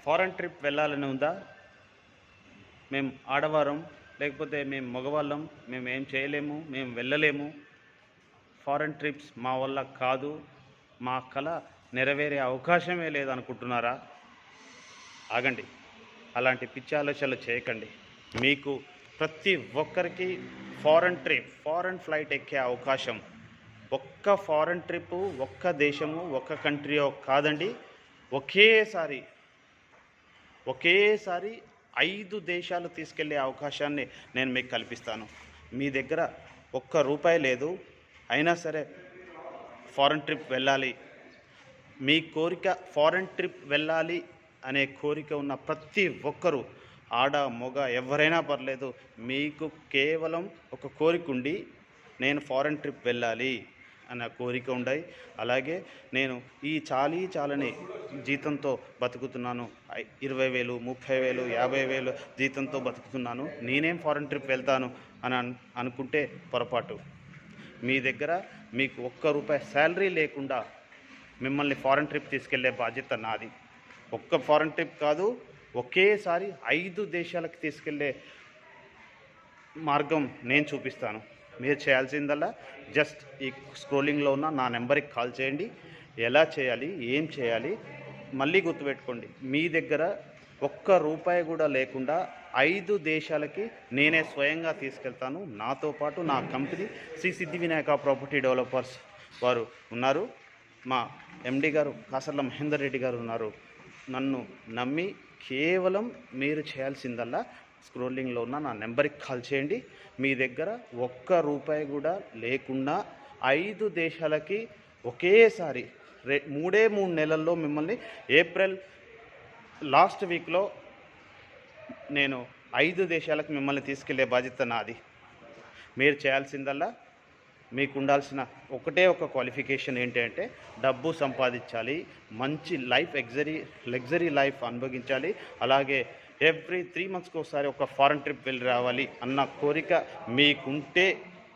Foreign trip వెళ్ళాలని ఉందా? మేము ఆడవారం, లేకపోతే మేము మగవాళ్ళం, మేము ఏం చేయలేము, మేము వెళ్ళలేము, ఫారెన్ ట్రిప్స్ మా వల్ల కాదు, మా కళ నెరవేరే అవకాశమే లేదనుకుంటున్నారా? ఆగండి, అలాంటి పిచ్చి ఆలోచనలు చేయకండి. మీకు ప్రతి ఒక్కరికి ఫారెన్ ఫ్లైట్ ఎక్కే అవకాశం, ఒక్క ఫారెన్ ట్రిప్పు, ఒక్క దేశము, ఒక్క కంట్రీయో కాదండి, ఒకేసారి 5 దేశాలు తీసుకెళ్లే అవకాశాన్ని నేను మీకు కల్పిస్తాను. మీ దగ్గర ఒక్క రూపాయి లేదు, అయినా సరే ఫారెన్ ట్రిప్ వెళ్ళాలి, మీ కోరిక ఫారెన్ ట్రిప్ వెళ్ళాలి అనే కోరిక ఉన్న ప్రతి ఒక్కరూ, ఆడ మొగ ఎవరైనా పర్లేదు, మీకు కేవలం ఒక కోరిక ఉండి నేను ఫారెన్ ట్రిప్ వెళ్ళాలి అన్న కోరిక ఉండాయి. అలాగే నేను ఈ చాలని జీతంతో బతుకుతున్నాను, 20,000, 30,000, 50,000 జీతంతో బతుకుతున్నాను, నేనేం ఫారెన్ ట్రిప్ వెళ్తాను అని అనుకుంటే పొరపాటు. మీ దగ్గర మీకు ఒక్క రూపాయి శాలరీ లేకుండా మిమ్మల్ని ఫారెన్ ట్రిప్ తీసుకెళ్లే బాధ్యత నాది. ఒక్క ఫారెన్ ట్రిప్ కాదు, ఒకేసారి 5 దేశాలకు తీసుకెళ్లే మార్గం నేను చూపిస్తాను. మీరు చేయాల్సిందల్లా జస్ట్ ఈ స్క్రోలింగ్లో ఉన్న నా నెంబర్కి కాల్ చేయండి. ఎలా చేయాలి, ఏం చేయాలి మళ్ళీ గుర్తుపెట్టుకోండి. మీ దగ్గర ఒక్క రూపాయి కూడా లేకుండా 5 దేశాలకి నేనే స్వయంగా తీసుకెళ్తాను. నాతో పాటు నా కంపెనీ శ్రీ సిద్ధి వినాయక ప్రాపర్టీ డెవలపర్స్ వారు ఉన్నారు. మా ఎండి గారు కాసర్ల మహేందర్ రెడ్డి గారు ఉన్నారు. నన్ను నమ్మి కేవలం మీరు చేయాల్సిందల్లా స్క్రోలింగ్లో ఉన్న నా నెంబర్కి కాల్ చేయండి. మీ దగ్గర ఒక్క రూపాయి కూడా లేకుండా 5 దేశాలకి ఒకేసారి 3 నెలల్లో మిమ్మల్ని ఏప్రిల్ లాస్ట్ వీక్లో నేను 5 దేశాలకు మిమ్మల్ని తీసుకెళ్లే బాధ్యత నాది. మీరు చేయాల్సిందల్లా, మీకు ఉండాల్సిన ఒకటే ఒక క్వాలిఫికేషన్ ఏంటంటే డబ్బు సంపాదించాలి, మంచి లగ్జరీ లైఫ్ అనుభవించాలి, అలాగే ఎవ్రీ 3 మంత్స్కి ఒకసారి ఒక ఫారెన్ ట్రిప్ వెళ్ళి రావాలి అన్న కోరిక మీకుంటే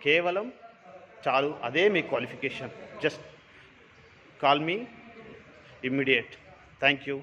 కేవలం చాలు. అదే మీ qualification. Just call me immediate. Thank you.